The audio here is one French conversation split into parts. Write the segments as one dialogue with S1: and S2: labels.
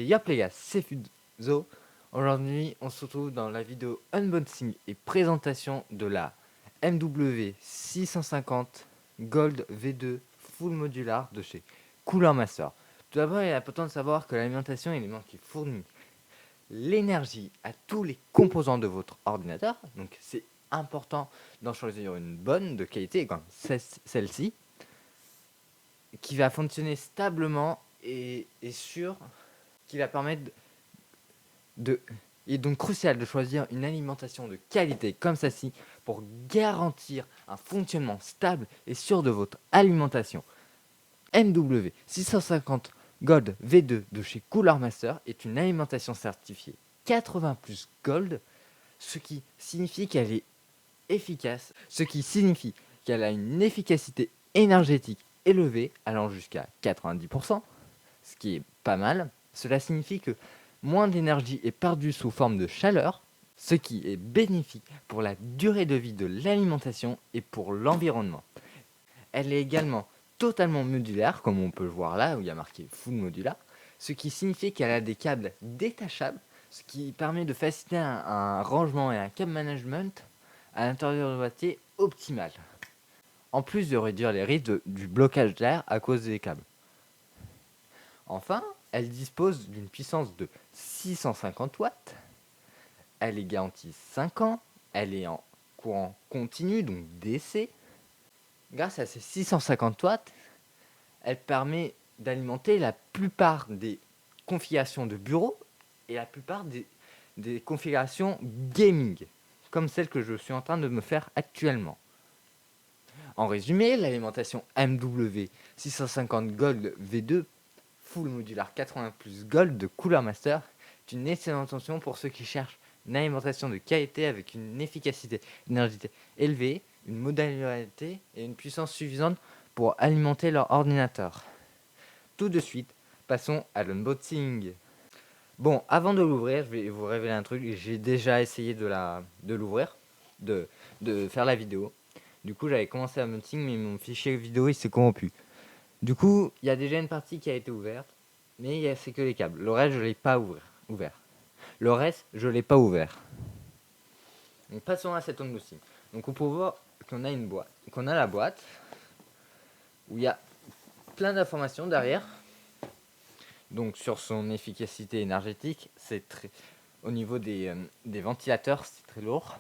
S1: Yop les gars, c'est Fuzo. Aujourd'hui, on se retrouve dans la vidéo unboxing et présentation de la MW650 Gold V2 Full Modular de chez Cooler Master. Tout d'abord, il est important de savoir que l'alimentation est l'élément qui fournit l'énergie à tous les composants de votre ordinateur. Donc c'est important d'en choisir une bonne de qualité comme celle-ci, qui va fonctionner stablement et sûr, qui va permettre il est donc crucial de choisir une alimentation de qualité comme celle-ci pour garantir un fonctionnement stable et sûr de votre alimentation. MW650 Gold V2 de chez Cooler Master est une alimentation certifiée 80 plus Gold, ce qui signifie qu'elle est efficace, ce qui signifie qu'elle a une efficacité énergétique élevée allant jusqu'à 90%, ce qui est pas mal. Cela signifie que moins d'énergie est perdue sous forme de chaleur, ce qui est bénéfique pour la durée de vie de l'alimentation et pour l'environnement. Elle est également totalement modulaire, comme on peut le voir là, où il y a marqué Full Modular, ce qui signifie qu'elle a des câbles détachables, ce qui permet de faciliter un rangement et un câble management à l'intérieur du boîtier optimal, en plus de réduire les risques du blocage d'air à cause des câbles. Enfin, elle dispose d'une puissance de 650 watts, elle est garantie 5 ans, elle est en courant continu, donc DC. Grâce à ces 650 watts, elle permet d'alimenter la plupart des configurations de bureau et la plupart des configurations gaming, comme celle que je suis en train de me faire actuellement. En résumé, l'alimentation MW650 Gold V2 Full Modular 80 plus Gold de Cooler Master est une excellente option pour ceux qui cherchent une alimentation de qualité avec une efficacité énergétique élevée, une modularité et une puissance suffisante pour alimenter leur ordinateur. Tout de suite, passons à l'unboxing. Bon, avant de l'ouvrir, je vais vous révéler un truc. J'ai déjà essayé de l'ouvrir, de faire la vidéo. Du coup, j'avais commencé l'unboxing, mais mon fichier vidéo il s'est corrompu. Du coup, il y a déjà une partie qui a été ouverte, mais c'est que les câbles. Le reste, je ne l'ai pas ouvert. Le reste, je ne l'ai pas ouvert. Donc, passons à cet unboxing. Donc, on peut voir qu'on a une boîte, qu'on a la boîte, où il y a plein d'informations derrière. Donc, sur son efficacité énergétique, c'est très... Au niveau des ventilateurs, c'est très lourd.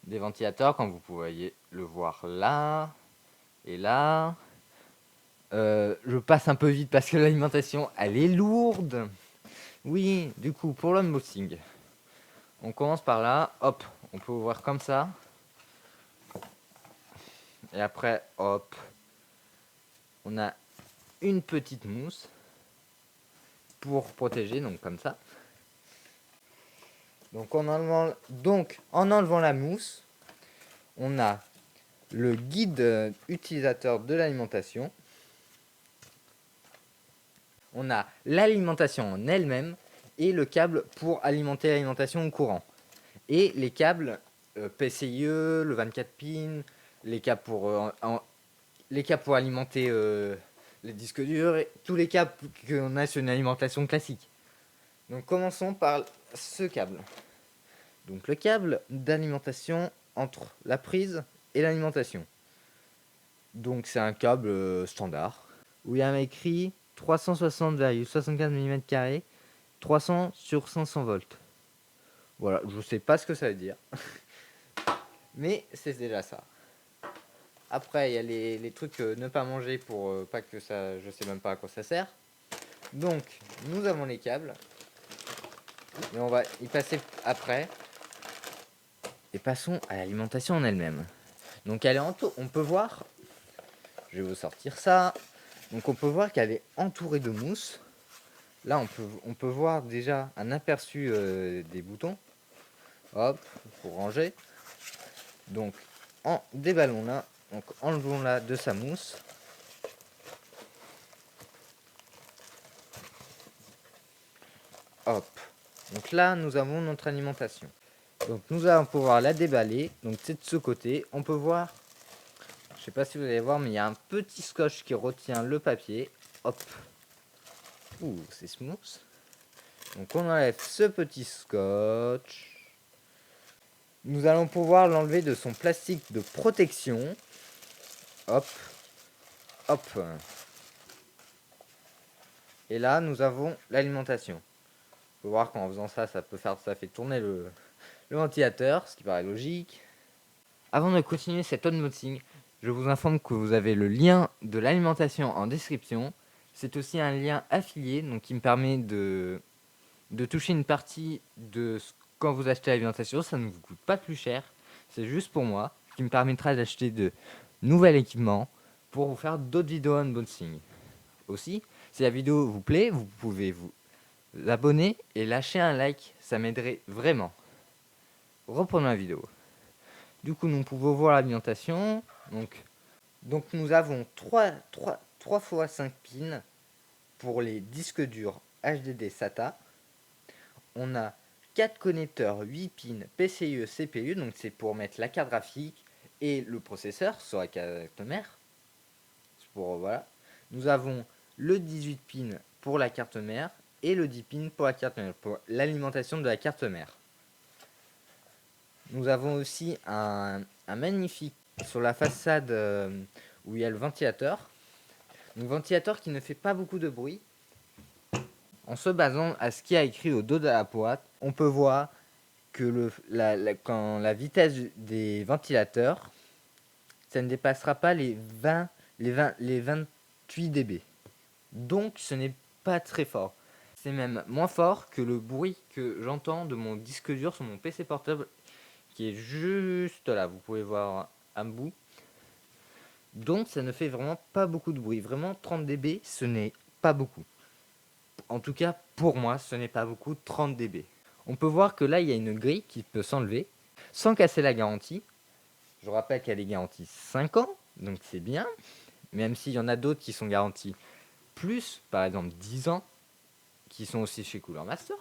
S1: Des ventilateurs, comme vous pouvez le voir là et là. Je passe un peu vite parce que l'alimentation, elle est lourde. Oui, du coup, pour l'unboxing, on commence par là. Hop, on peut ouvrir comme ça. Et après, hop, on a une petite mousse pour protéger, donc comme ça. Donc en enlevant la mousse, on a le guide utilisateur de l'alimentation. On a l'alimentation en elle-même et le câble pour alimenter l'alimentation au courant. Et les câbles PCIe, le 24 pins, les câbles pour alimenter les disques durs, et tous les câbles qu'on a sur une alimentation classique. Donc commençons par ce câble. Donc le câble d'alimentation entre la prise et l'alimentation. Donc c'est un câble standard où il y a écrit 360,64 mm², 300 sur 500 volts. Voilà, je sais pas ce que ça veut dire, mais c'est déjà ça. Après, il y a les trucs ne pas manger pour pas que ça, je sais même pas à quoi ça sert. Donc, nous avons les câbles, mais on va y passer après. Et passons à l'alimentation en elle-même. Donc, elle est on peut voir, je vais vous sortir ça. Donc, on peut voir qu'elle est entourée de mousse. Là, on peut voir déjà un aperçu des boutons. Hop, pour ranger. Donc, déballons-la. Donc, enlevons-la de sa mousse. Hop. Donc là, nous avons notre alimentation. Donc, nous allons pouvoir la déballer. Donc, c'est de ce côté. On peut voir, je sais pas si vous allez voir, mais il y a un petit scotch qui retient le papier. Hop. Ouh, c'est smooth. Donc on enlève ce petit scotch. Nous allons pouvoir l'enlever de son plastique de protection. Hop, hop. Et là, nous avons l'alimentation. Vous pouvez voir qu'en faisant ça, ça fait tourner le ventilateur, ce qui paraît logique. Avant de continuer cet unboxing, je vous informe que vous avez le lien de l'alimentation en description. C'est aussi un lien affilié, donc qui me permet de toucher une partie de quand vous achetez l'alimentation. Ça ne vous coûte pas plus cher, c'est juste pour moi, ce qui me permettra d'acheter de nouveaux équipements pour vous faire d'autres vidéos unboxing. Aussi, si la vidéo vous plaît, vous pouvez vous abonner et lâcher un like, ça m'aiderait vraiment. Reprenons la vidéo. Du coup, nous pouvons voir l'alimentation. Donc nous avons 3 fois 5 pins pour les disques durs HDD SATA. On a 4 connecteurs 8 pins PCIe CPU, donc c'est pour mettre la carte graphique et le processeur sur la carte mère. Voilà. Nous avons le 18 pins pour la carte mère et le 10 pins pour la carte mère, pour l'alimentation de la carte mère. Nous avons aussi un magnifique sur la façade où il y a le ventilateur. Un ventilateur qui ne fait pas beaucoup de bruit. En se basant à ce qu'il y a écrit au dos de la boîte, on peut voir que quand la vitesse des ventilateurs, ça ne dépassera pas les 28 dB. Donc ce n'est pas très fort. C'est même moins fort que le bruit que j'entends de mon disque dur sur mon PC portable qui est juste là, vous pouvez voir un bout. Donc ça ne fait vraiment pas beaucoup de bruit. Vraiment 30 dB, ce n'est pas beaucoup. En tout cas, pour moi, ce n'est pas beaucoup 30 dB. On peut voir que là, il y a une grille qui peut s'enlever sans casser la garantie. Je rappelle qu'elle est garantie 5 ans, donc c'est bien. Même s'il y en a d'autres qui sont garantis plus, par exemple 10 ans, qui sont aussi chez Cooler Master.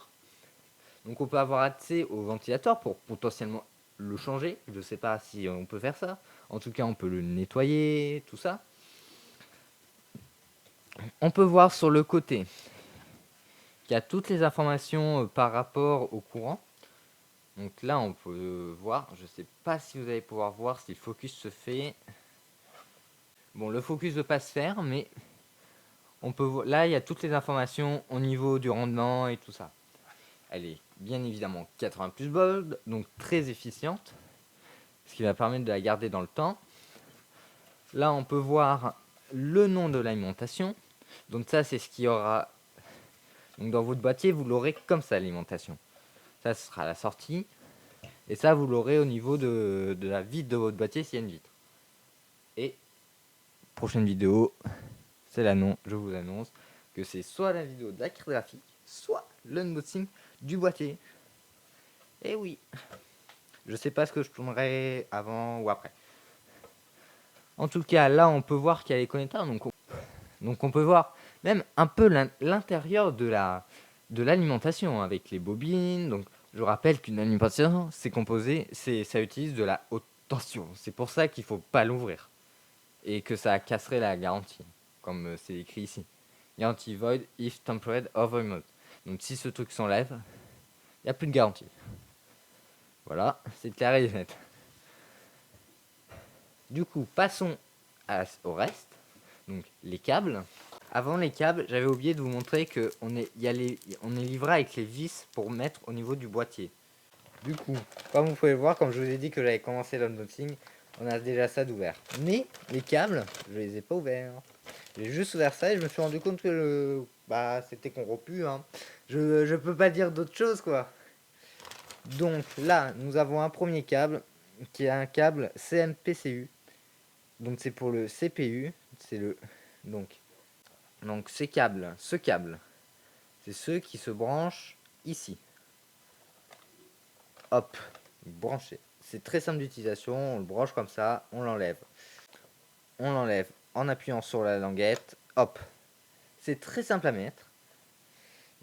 S1: Donc on peut avoir accès au ventilateur pour potentiellement le changer. Je ne sais pas si on peut faire ça. En tout cas, on peut le nettoyer, tout ça. On peut voir sur le côté qu'il y a toutes les informations par rapport au courant. Donc là, on peut voir, je ne sais pas si vous allez pouvoir voir si le focus se fait. Bon, le focus ne veut pas se faire, mais on peut voir. Là, il y a toutes les informations au niveau du rendement et tout ça. Elle est bien évidemment 80 plus bold, donc très efficiente, ce qui va permettre de la garder dans le temps. Là, on peut voir le nom de l'alimentation. Donc ça, c'est ce qu'il y aura. Donc dans votre boîtier, vous l'aurez comme ça, l'alimentation. Ça, ce sera la sortie. Et ça, vous l'aurez au niveau de la vitre de votre boîtier s'il y a une vitre. Et prochaine vidéo, c'est l'annonce. Je vous annonce que c'est soit la vidéo de la carte graphique, soit l'unboxing du boîtier. Et oui, je sais pas ce que je tournerai avant ou après. En tout cas, là, on peut voir qu'il y a les connecteurs, donc on peut voir même un peu l'intérieur de l'alimentation avec les bobines. Donc, je rappelle qu'une alimentation, c'est composé, ça utilise de la haute tension. C'est pour ça qu'il faut pas l'ouvrir et que ça casserait la garantie, comme c'est écrit ici. Garantie void if tempered over mode. Donc, si ce truc s'enlève, il n'y a plus de garantie. Voilà, c'est clair et net. Du coup, passons au reste. Donc, les câbles. Avant les câbles, j'avais oublié de vous montrer qu'on est livré avec les vis pour mettre au niveau du boîtier. Du coup, comme vous pouvez le voir, comme je vous ai dit que j'avais commencé l'unboxing, on a déjà ça d'ouvert. Mais les câbles, je les ai pas ouverts. J'ai juste ouvert ça et je me suis rendu compte que c'était corrompu. Hein. Je peux pas dire d'autre chose quoi. Donc là, nous avons un premier câble qui est un câble CMPCU. Donc c'est pour le CPU. C'est le donc ce câble, c'est ceux qui se branchent ici. Hop, branché. C'est très simple d'utilisation, on le branche comme ça, on l'enlève. On l'enlève en appuyant sur la languette, hop. C'est très simple à mettre.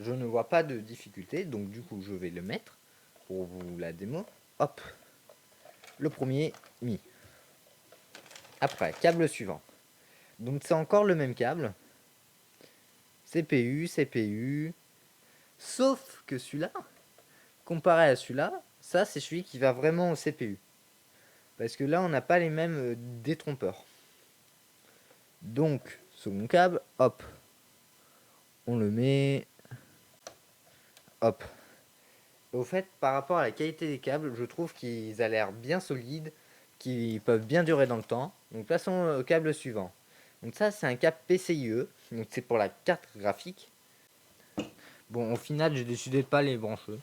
S1: Je ne vois pas de difficulté, donc du coup je vais le mettre pour vous la démo. Hop, le premier mis. Après, câble suivant. Donc c'est encore le même câble. CPU, Sauf que celui-là, comparé à celui-là, ça c'est celui qui va vraiment au CPU. Parce que là, on n'a pas les mêmes détrompeurs. Donc, second câble, hop. On le met. Hop. Au fait, par rapport à la qualité des câbles, je trouve qu'ils ont l'air bien solides, qu'ils peuvent bien durer dans le temps. Donc passons au câble suivant. Donc ça, c'est un câble PCIe, donc c'est pour la carte graphique. Bon, au final, j'ai décidé de pas les brancher,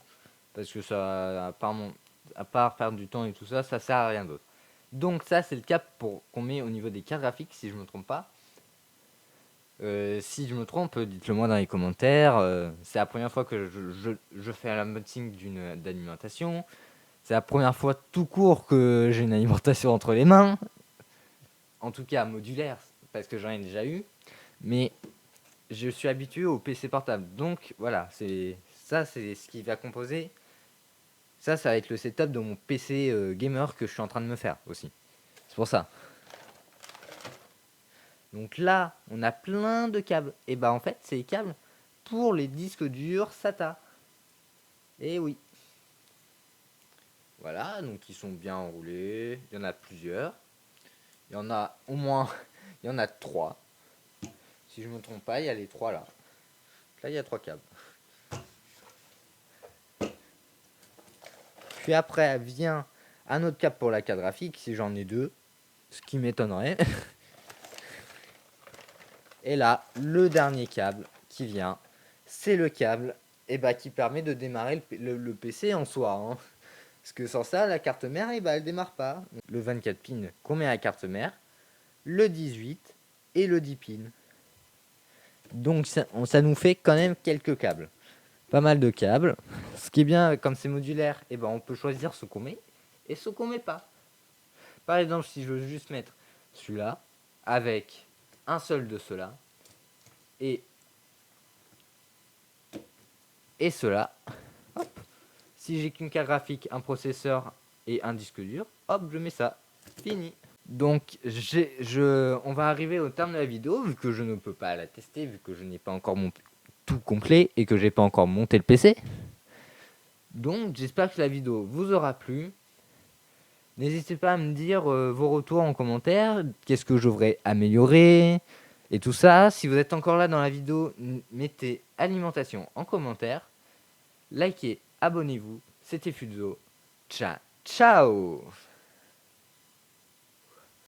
S1: parce que ça, à part perdre du temps et tout ça, ça sert à rien d'autre. Donc ça, c'est le câble qu'on met au niveau des cartes graphiques, si je me trompe pas. Si je me trompe, dites-le moi dans les commentaires. C'est la première fois que je fais un unboxing d'alimentation. C'est la première fois tout court que j'ai une alimentation entre les mains. En tout cas modulaire, parce que j'en ai déjà eu. Mais je suis habitué au PC portable. Donc voilà, c'est ce qui va composer. Ça va être le setup de mon PC gamer que je suis en train de me faire aussi. C'est pour ça. Donc là, on a plein de câbles. Et bah en fait, c'est les câbles pour les disques durs SATA. Et oui. Voilà, donc ils sont bien enroulés. Il y en a plusieurs. Il y en a au moins, il y en a 3. Si je ne me trompe pas, il y a les 3 là. Là, il y a 3 câbles. Puis après vient un autre câble pour la carte graphique, si j'en ai 2. Ce qui m'étonnerait. Et là, le dernier câble qui vient, c'est le câble qui permet de démarrer le PC en soi. Hein. Parce que sans ça, la carte mère, elle démarre pas. Le 24 pins qu'on met à la carte mère, le 18 et le 10 pins. Donc ça nous fait quand même quelques câbles. Pas mal de câbles. Ce qui est bien, comme c'est modulaire, on peut choisir ce qu'on met et ce qu'on met pas. Par exemple, si je veux juste mettre celui-là avec un seul de ceux-là et cela. Hop. Si j'ai qu'une carte graphique, un processeur et un disque dur, hop, je mets ça. Fini. Donc, on va arriver au terme de la vidéo, vu que je ne peux pas la tester, vu que je n'ai pas encore mon tout complet et que j'ai pas encore monté le PC. Donc, j'espère que la vidéo vous aura plu. N'hésitez pas à me dire vos retours en commentaire, qu'est-ce que je devrais améliorer et tout ça. Si vous êtes encore là dans la vidéo, mettez alimentation en commentaire. Likez, abonnez-vous. C'était Fuzo. Ciao, ciao!